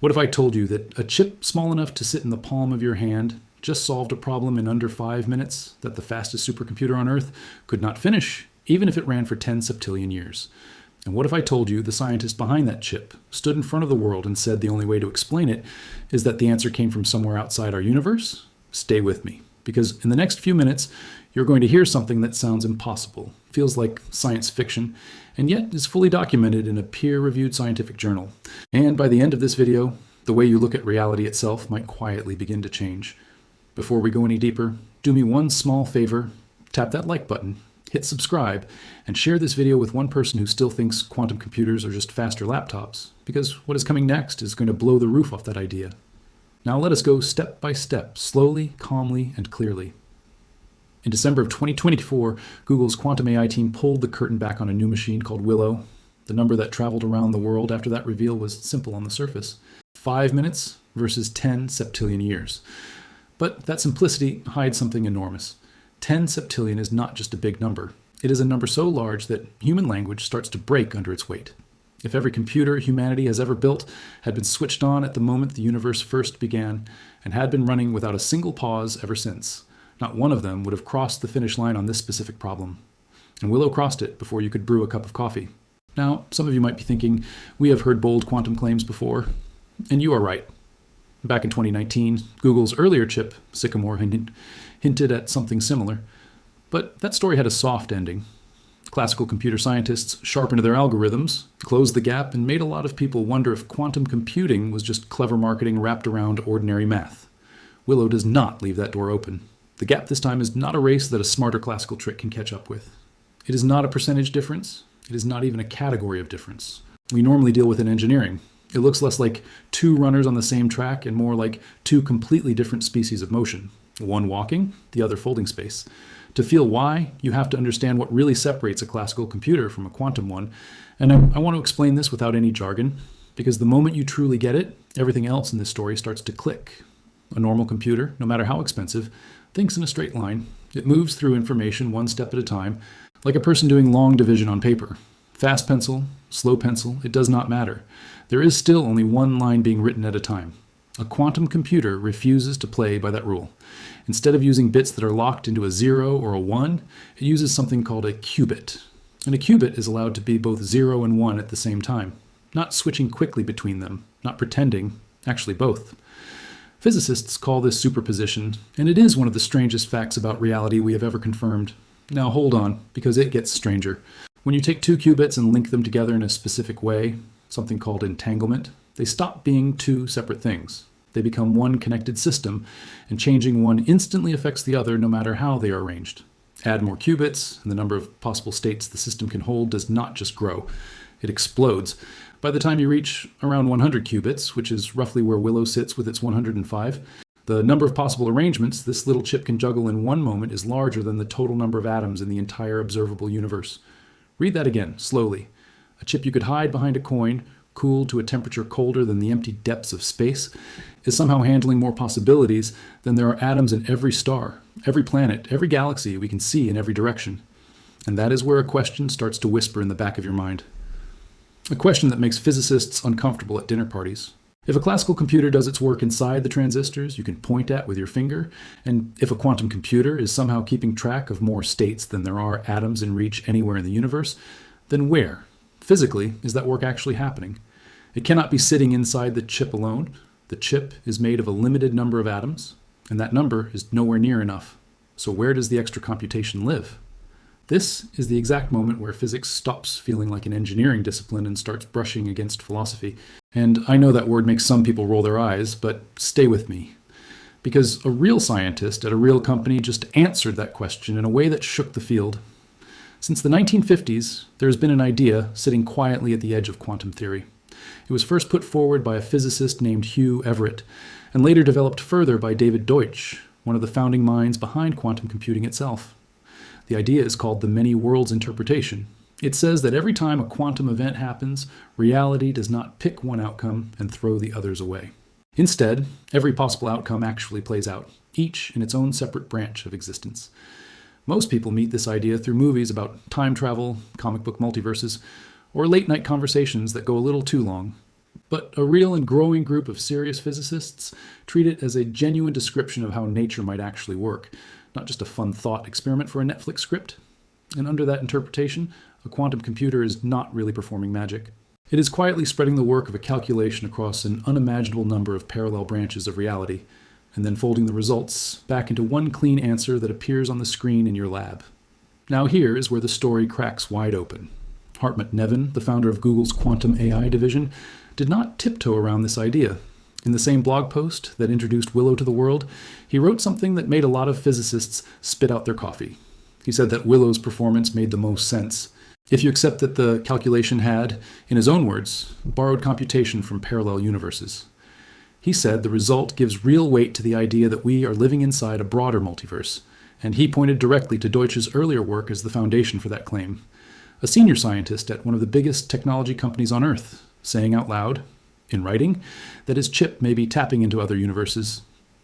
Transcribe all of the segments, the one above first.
What if I told you that a chip small enough to sit in the palm of your hand just solved a problem in under 5 minutes that the fastest supercomputer on Earth could not finish, even if it ran for 10 septillion years? And what if I told you the scientist behind that chip stood in front of the world and said the only way to explain it is that the answer came from somewhere outside our universe? Stay with me, because in the next few minutes, you're going to hear something that sounds impossible, feels like science fiction, and yet is fully documented in a peer-reviewed scientific journal. And by the end of this video, the way you look at reality itself might quietly begin to change. Before we go any deeper, do me one small favor, tap that like button, hit subscribe, and share this video with one person who still thinks quantum computers are just faster laptops, because what is coming next is going to blow the roof off that idea. Now let us go step by step, slowly, calmly, and clearly. In December of 2024, Google's quantum AI team pulled the curtain back on a new machine called Willow. The number that traveled around the world after that reveal was simple on the surface: 5 minutes versus 10 septillion years. But that simplicity hides something enormous. 10 septillion is not just a big number. It is a number so large that human language starts to break under its weight. If every computer humanity has ever built had been switched on at the moment the universe first began, and had been running without a single pause ever since, not one of them would have crossed the finish line on this specific problem. And Willow crossed it before you could brew a cup of coffee. Now, some of you might be thinking, we have heard bold quantum claims before, and you are right. Back in 2019, Google's earlier chip, Sycamore, hinted at something similar. But that story had a soft ending. Classical computer scientists sharpened their algorithms, closed the gap, and made a lot of people wonder if quantum computing was just clever marketing wrapped around ordinary math. Willow does not leave that door open. The gap this time is not a race that a smarter classical trick can catch up with. It is not a percentage difference. It is not even a category of difference we normally deal with in engineering. It looks less like two runners on the same track and more like two completely different species of motion. One walking, the other folding space. To feel why, you have to understand what really separates a classical computer from a quantum one. And I want to explain this without any jargon, because the moment you truly get it, everything else in this story starts to click. A normal computer, no matter how expensive, thinks in a straight line. It moves through information one step at a time, like a person doing long division on paper. Fast pencil, slow pencil, it does not matter. There is still only one line being written at a time. A quantum computer refuses to play by that rule. Instead of using bits that are locked into a 0 or a 1, it uses something called a qubit. And a qubit is allowed to be both 0 and 1 at the same time, not switching quickly between them, not pretending, actually both. Physicists call this superposition, and it is one of the strangest facts about reality we have ever confirmed. Now hold on, because it gets stranger. When you take two qubits and link them together in a specific way, something called entanglement, they stop being two separate things. They become one connected system, and changing one instantly affects the other no matter how they are arranged. Add more qubits, and the number of possible states the system can hold does not just grow. It explodes. By the time you reach around 100 qubits, which is roughly where Willow sits with its 105, the number of possible arrangements this little chip can juggle in one moment is larger than the total number of atoms in the entire observable universe. Read that again, slowly. A chip you could hide behind a coin, cooled to a temperature colder than the empty depths of space, is somehow handling more possibilities than there are atoms in every star, every planet, every galaxy we can see in every direction. And that is where a question starts to whisper in the back of your mind. A question that makes physicists uncomfortable at dinner parties. If a classical computer does its work inside the transistors you can point at with your finger, and if a quantum computer is somehow keeping track of more states than there are atoms in reach anywhere in the universe, then where, physically, is that work actually happening? It cannot be sitting inside the chip alone. The chip is made of a limited number of atoms, and that number is nowhere near enough. So where does the extra computation live? This is the exact moment where physics stops feeling like an engineering discipline and starts brushing against philosophy. And I know that word makes some people roll their eyes, but stay with me. Because a real scientist at a real company just answered that question in a way that shook the field. Since the 1950s, there has been an idea sitting quietly at the edge of quantum theory. It was first put forward by a physicist named Hugh Everett, and later developed further by David Deutsch, one of the founding minds behind quantum computing itself. The idea is called the many worlds interpretation. It says that every time a quantum event happens, reality does not pick one outcome and throw the others away. Instead, every possible outcome actually plays out, each in its own separate branch of existence. Most people meet this idea through movies about time travel, comic book multiverses, or late-night conversations that go a little too long. But a real and growing group of serious physicists treat it as a genuine description of how nature might actually work, not just a fun thought experiment for a Netflix script. And under that interpretation, a quantum computer is not really performing magic. It is quietly spreading the work of a calculation across an unimaginable number of parallel branches of reality, and then folding the results back into one clean answer that appears on the screen in your lab. Now here is where the story cracks wide open. Hartmut Neven, the founder of Google's quantum AI division, did not tiptoe around this idea. In the same blog post that introduced Willow to the world, he wrote something that made a lot of physicists spit out their coffee. He said that Willow's performance made the most sense. If you accept that the calculation had, in his own words, borrowed computation from parallel universes. He said the result gives real weight to the idea that we are living inside a broader multiverse, and he pointed directly to Deutsch's earlier work as the foundation for that claim. A senior scientist at one of the biggest technology companies on Earth, saying out loud, in writing, that his chip may be tapping into other universes.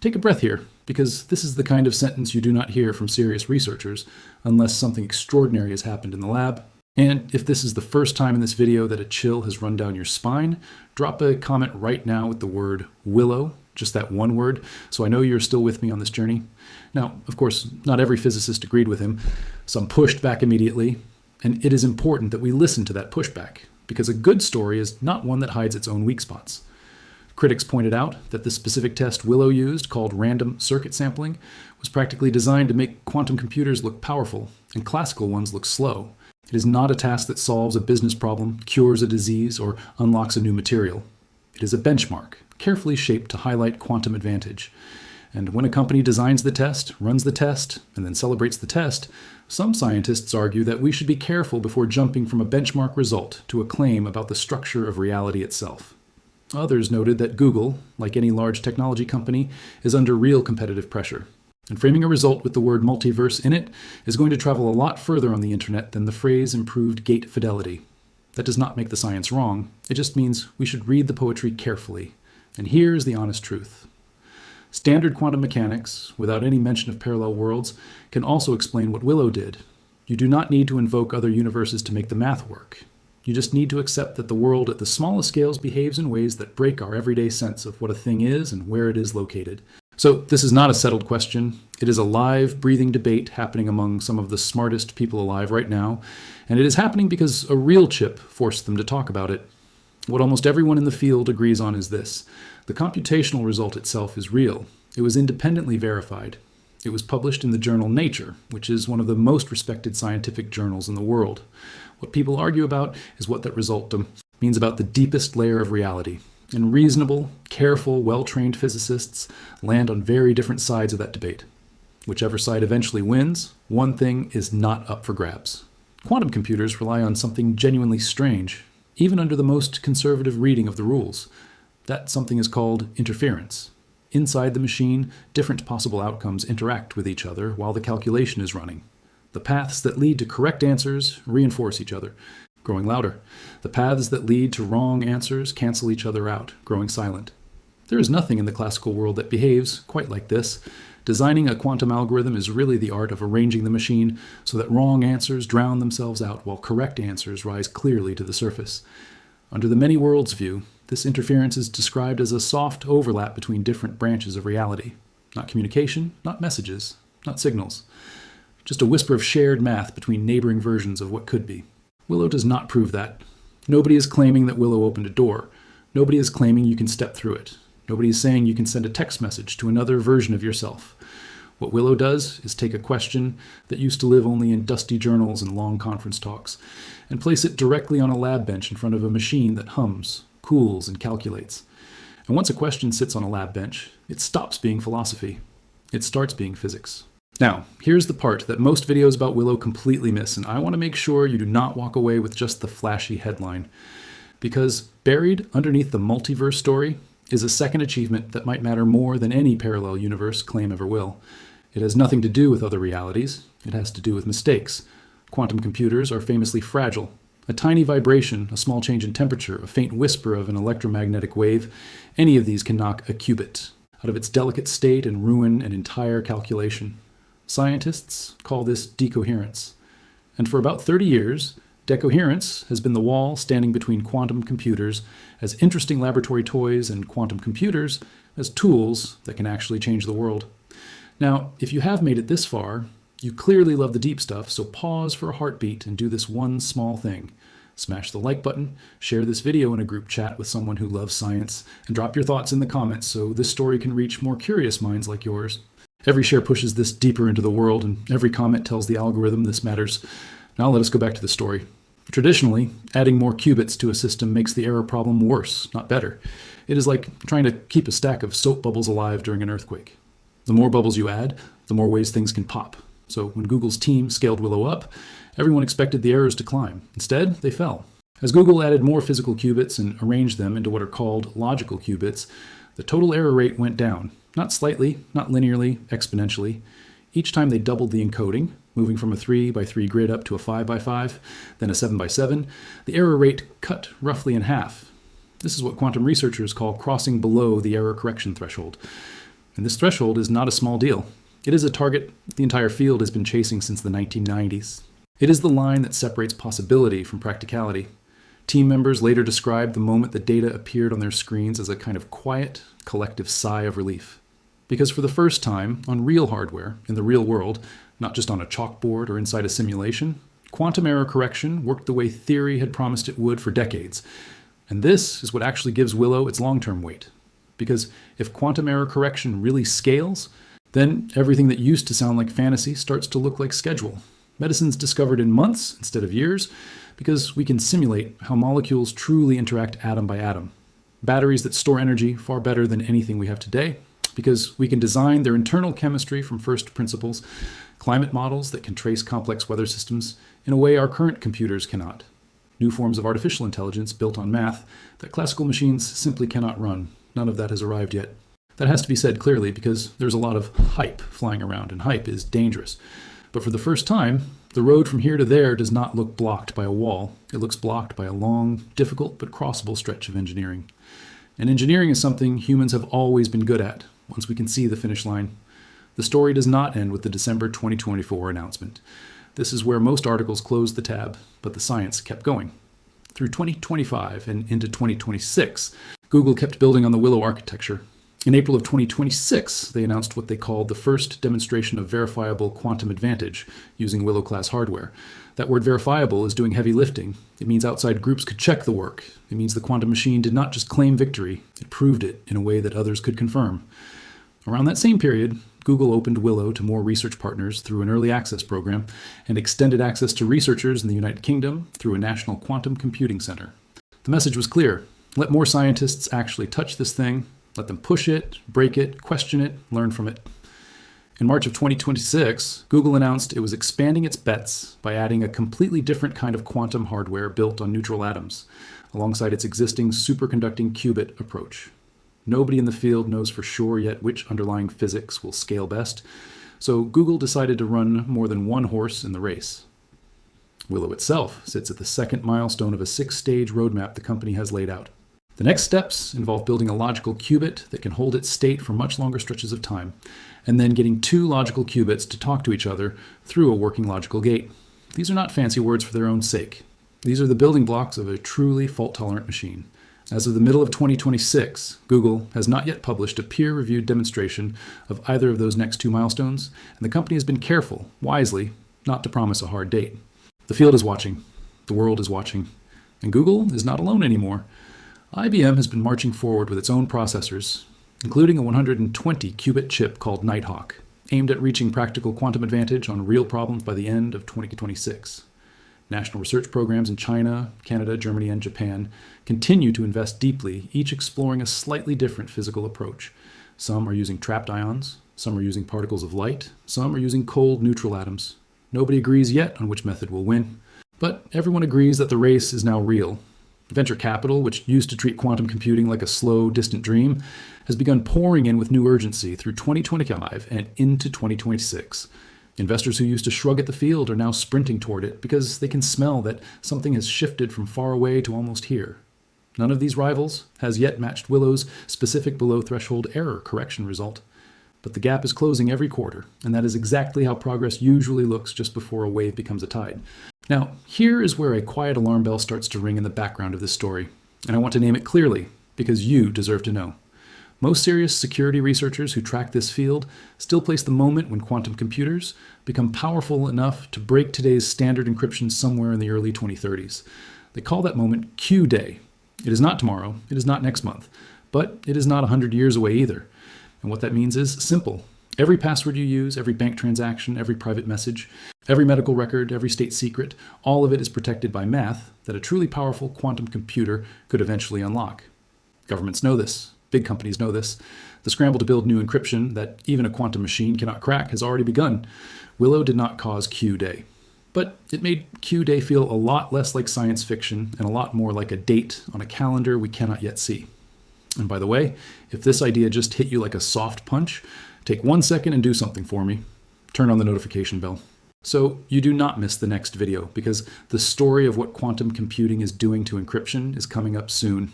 Take a breath here, because this is the kind of sentence you do not hear from serious researchers unless something extraordinary has happened in the lab. And if this is the first time in this video that a chill has run down your spine, drop a comment right now with the word Willow, just that one word, so I know you're still with me on this journey. Now, of course, not every physicist agreed with him. Some pushed back immediately, and it is important that we listen to that pushback, because a good story is not one that hides its own weak spots. Critics pointed out that the specific test Willow used, called random circuit sampling, was practically designed to make quantum computers look powerful and classical ones look slow. It is not a task that solves a business problem, cures a disease, or unlocks a new material. It is a benchmark, carefully shaped to highlight quantum advantage. And when a company designs the test, runs the test, and then celebrates the test, some scientists argue that we should be careful before jumping from a benchmark result to a claim about the structure of reality itself. Others noted that Google, like any large technology company, is under real competitive pressure. And framing a result with the word multiverse in it is going to travel a lot further on the internet than the phrase improved gate fidelity. That does not make the science wrong. It just means we should read the poetry carefully. And here's the honest truth. Standard quantum mechanics, without any mention of parallel worlds, can also explain what Willow did. You do not need to invoke other universes to make the math work. You just need to accept that the world at the smallest scales behaves in ways that break our everyday sense of what a thing is and where it is located. So this is not a settled question. It is a live, breathing debate happening among some of the smartest people alive right now, and it is happening because a real chip forced them to talk about it. What almost everyone in the field agrees on is this. The computational result itself is real. It was independently verified. It was published in the journal Nature, which is one of the most respected scientific journals in the world. What people argue about is what that result means about the deepest layer of reality. And reasonable, careful, well-trained physicists land on very different sides of that debate. Whichever side eventually wins, one thing is not up for grabs. Quantum computers rely on something genuinely strange, even under the most conservative reading of the rules. That something is called interference. Inside the machine, different possible outcomes interact with each other while the calculation is running. The paths that lead to correct answers reinforce each other, growing louder. The paths that lead to wrong answers cancel each other out, growing silent. There is nothing in the classical world that behaves quite like this. Designing a quantum algorithm is really the art of arranging the machine so that wrong answers drown themselves out while correct answers rise clearly to the surface. Under the many worlds view, this interference is described as a soft overlap between different branches of reality. Not communication, not messages, not signals. Just a whisper of shared math between neighboring versions of what could be. Willow does not prove that. Nobody is claiming that Willow opened a door. Nobody is claiming you can step through it. Nobody is saying you can send a text message to another version of yourself. What Willow does is take a question that used to live only in dusty journals and long conference talks and place it directly on a lab bench in front of a machine that hums, cools, and calculates. And once a question sits on a lab bench, it stops being philosophy. It starts being physics. Now, here's the part that most videos about Willow completely miss, and I want to make sure you do not walk away with just the flashy headline. Because buried underneath the multiverse story is a second achievement that might matter more than any parallel universe claim ever will. It has nothing to do with other realities. It has to do with mistakes. Quantum computers are famously fragile. A tiny vibration, a small change in temperature, a faint whisper of an electromagnetic wave, any of these can knock a qubit out of its delicate state and ruin an entire calculation. Scientists call this decoherence. And for about 30 years, Decoherence has been the wall standing between quantum computers as interesting laboratory toys and quantum computers as tools that can actually change the world. Now, if you have made it this far, you clearly love the deep stuff, so pause for a heartbeat and do this one small thing. Smash the like button, share this video in a group chat with someone who loves science, and drop your thoughts in the comments so this story can reach more curious minds like yours. Every share pushes this deeper into the world, and every comment tells the algorithm this matters. Now let us go back to the story. Traditionally, adding more qubits to a system makes the error problem worse, not better. It is like trying to keep a stack of soap bubbles alive during an earthquake. The more bubbles you add, the more ways things can pop. So when Google's team scaled Willow up, everyone expected the errors to climb. Instead, they fell. As Google added more physical qubits and arranged them into what are called logical qubits, the total error rate went down. Not slightly, not linearly, exponentially. Each time they doubled the encoding, moving from a 3x3 grid up to a 5x5, then a 7x7, the error rate cut roughly in half. This is what quantum researchers call crossing below the error correction threshold. And this threshold is not a small deal. It is a target the entire field has been chasing since the 1990s. It is the line that separates possibility from practicality. Team members later described the moment the data appeared on their screens as a kind of quiet, collective sigh of relief. Because for the first time, on real hardware, in the real world, not just on a chalkboard or inside a simulation, quantum error correction worked the way theory had promised it would for decades. And this is what actually gives Willow its long-term weight. Because if quantum error correction really scales, then everything that used to sound like fantasy starts to look like schedule. Medicine's discovered in months instead of years, because we can simulate how molecules truly interact atom by atom. Batteries that store energy far better than anything we have today, because we can design their internal chemistry from first principles, climate models that can trace complex weather systems in a way our current computers cannot, new forms of artificial intelligence built on math that classical machines simply cannot run. None of that has arrived yet. That has to be said clearly because there's a lot of hype flying around, and hype is dangerous. But for the first time, the road from here to there does not look blocked by a wall. It looks blocked by a long, difficult, but crossable stretch of engineering. And engineering is something humans have always been good at, once we can see the finish line. The story does not end with the December 2024 announcement. This is where most articles closed the tab, but the science kept going. Through 2025 and into 2026, Google kept building on the Willow architecture. In April of 2026, they announced what they called the first demonstration of verifiable quantum advantage using Willow-class hardware. That word verifiable is doing heavy lifting. It means outside groups could check the work. It means the quantum machine did not just claim victory, it proved it in a way that others could confirm. Around that same period, Google opened Willow to more research partners through an early access program and extended access to researchers in the United Kingdom through a national quantum computing center. The message was clear. Let more scientists actually touch this thing. Let them push it, break it, question it, learn from it. In March of 2026, Google announced it was expanding its bets by adding a completely different kind of quantum hardware built on neutral atoms, alongside its existing superconducting qubit approach. Nobody in the field knows for sure yet which underlying physics will scale best, so Google decided to run more than one horse in the race. Willow itself sits at the second milestone of a 6-stage roadmap the company has laid out. The next steps involve building a logical qubit that can hold its state for much longer stretches of time, and then getting 2 logical qubits to talk to each other through a working logical gate. These are not fancy words for their own sake. These are the building blocks of a truly fault-tolerant machine. As of the middle of 2026, Google has not yet published a peer-reviewed demonstration of either of those next 2 milestones, and the company has been careful, wisely, not to promise a hard date. The field is watching. The world is watching. And Google is not alone anymore. IBM has been marching forward with its own processors, including a 120-qubit chip called Nighthawk, aimed at reaching practical quantum advantage on real problems by the end of 2026. National research programs in China, Canada, Germany, and Japan continue to invest deeply, each exploring a slightly different physical approach. Some are using trapped ions, some are using particles of light, some are using cold neutral atoms. Nobody agrees yet on which method will win, but everyone agrees that the race is now real. Venture capital, which used to treat quantum computing like a slow, distant dream, has begun pouring in with new urgency through 2025 and into 2026. Investors who used to shrug at the field are now sprinting toward it because they can smell that something has shifted from far away to almost here. None of these rivals has yet matched Willow's specific below-threshold error correction result. But the gap is closing every quarter, and that is exactly how progress usually looks just before a wave becomes a tide. Now, here is where a quiet alarm bell starts to ring in the background of this story, and I want to name it clearly, because you deserve to know. Most serious security researchers who track this field still place the moment when quantum computers become powerful enough to break today's standard encryption somewhere in the early 2030s. They call that moment Q Day. It is not tomorrow, it is not next month, but it is not 100 years away either. And what that means is simple. Every password you use, every bank transaction, every private message, every medical record, every state secret, all of it is protected by math that a truly powerful quantum computer could eventually unlock. Governments know this. Big companies know this. The scramble to build new encryption that even a quantum machine cannot crack has already begun. Willow did not cause Q Day. But it made Q Day feel a lot less like science fiction and a lot more like a date on a calendar we cannot yet see. And by the way, if this idea just hit you like a soft punch, take 1 second and do something for me. Turn on the notification bell. So you do not miss the next video, because the story of what quantum computing is doing to encryption is coming up soon.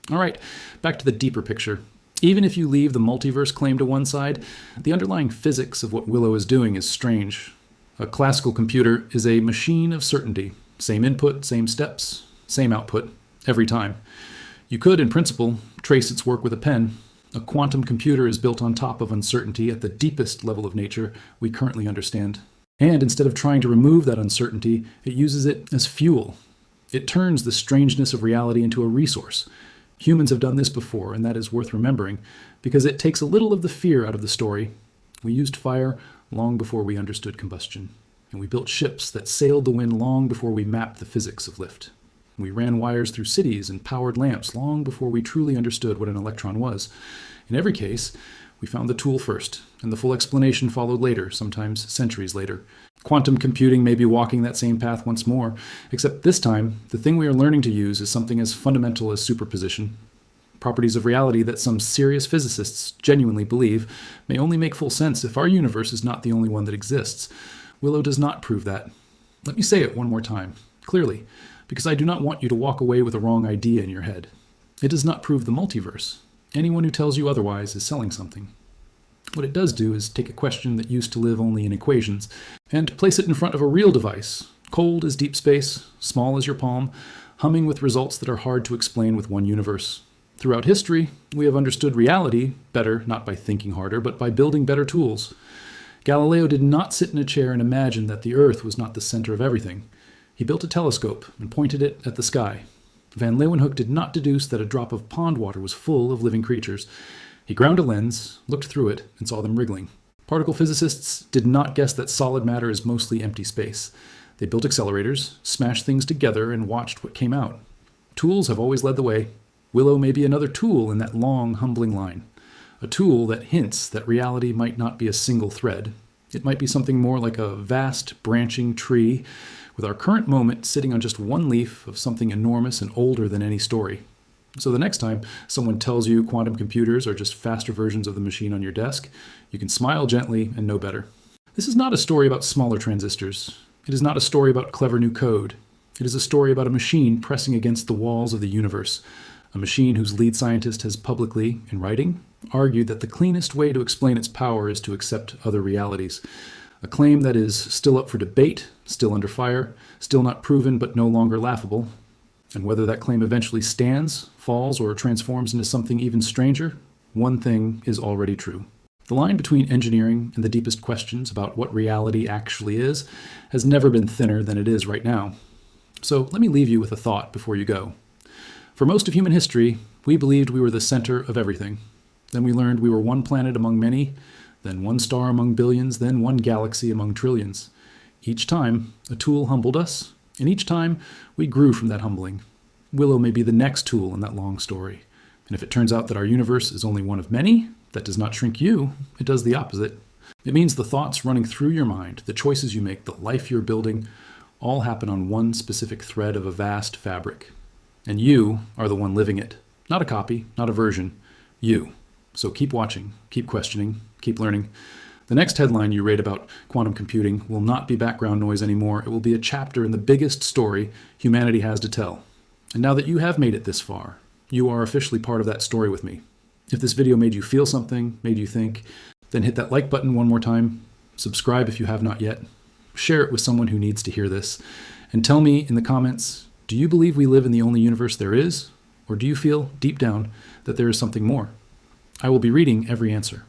All right, back to the deeper picture. Even if you leave the multiverse claim to one side, the underlying physics of what Willow is doing is strange. A classical computer is a machine of certainty. Same input, same steps, same output, every time. You could, in principle, trace its work with a pen. A quantum computer is built on top of uncertainty at the deepest level of nature we currently understand. And instead of trying to remove that uncertainty, it uses it as fuel. It turns the strangeness of reality into a resource. Humans have done this before, and that is worth remembering, because it takes a little of the fear out of the story. We used fire long before we understood combustion, and we built ships that sailed the wind long before we mapped the physics of lift. We ran wires through cities and powered lamps long before we truly understood what an electron was. In every case, we found the tool first, and the full explanation followed later, sometimes centuries later. Quantum computing may be walking that same path once more, except this time, the thing we are learning to use is something as fundamental as superposition. Properties of reality that some serious physicists genuinely believe may only make full sense if our universe is not the only one that exists. Willow does not prove that. Let me say it one more time, clearly, because I do not want you to walk away with a wrong idea in your head. It does not prove the multiverse. Anyone who tells you otherwise is selling something. What it does do is take a question that used to live only in equations and place it in front of a real device, cold as deep space, small as your palm, humming with results that are hard to explain with one universe. Throughout history, we have understood reality better, not by thinking harder, but by building better tools. Galileo did not sit in a chair and imagine that the Earth was not the center of everything. He built a telescope and pointed it at the sky. Van Leeuwenhoek did not deduce that a drop of pond water was full of living creatures. He ground a lens, looked through it, and saw them wriggling. Particle physicists did not guess that solid matter is mostly empty space. They built accelerators, smashed things together, and watched what came out. Tools have always led the way. Willow may be another tool in that long, humbling line. A tool that hints that reality might not be a single thread. It might be something more like a vast, branching tree, with our current moment sitting on just one leaf of something enormous and older than any story. So the next time someone tells you quantum computers are just faster versions of the machine on your desk, you can smile gently and know better. This is not a story about smaller transistors. It is not a story about clever new code. It is a story about a machine pressing against the walls of the universe. A machine whose lead scientist has publicly, in writing, argued that the cleanest way to explain its power is to accept other realities. A claim that is still up for debate, still under fire, still not proven but no longer laughable. And whether that claim eventually stands, falls, or transforms into something even stranger, one thing is already true. The line between engineering and the deepest questions about what reality actually is has never been thinner than it is right now. So let me leave you with a thought before you go. For most of human history, we believed we were the center of everything. Then we learned we were one planet among many, then one star among billions, then one galaxy among trillions. Each time, a tool humbled us, and each time, we grew from that humbling. Willow may be the next tool in that long story. And if it turns out that our universe is only one of many, that does not shrink you, it does the opposite. It means the thoughts running through your mind, the choices you make, the life you're building, all happen on one specific thread of a vast fabric. And you are the one living it. Not a copy, not a version. You. So keep watching, keep questioning, keep learning. The next headline you read about quantum computing will not be background noise anymore. It will be a chapter in the biggest story humanity has to tell. And now that you have made it this far, you are officially part of that story with me. If this video made you feel something, made you think, then hit that like button one more time, subscribe if you have not yet, share it with someone who needs to hear this, and tell me in the comments, do you believe we live in the only universe there is, or do you feel deep down that there is something more? I will be reading every answer.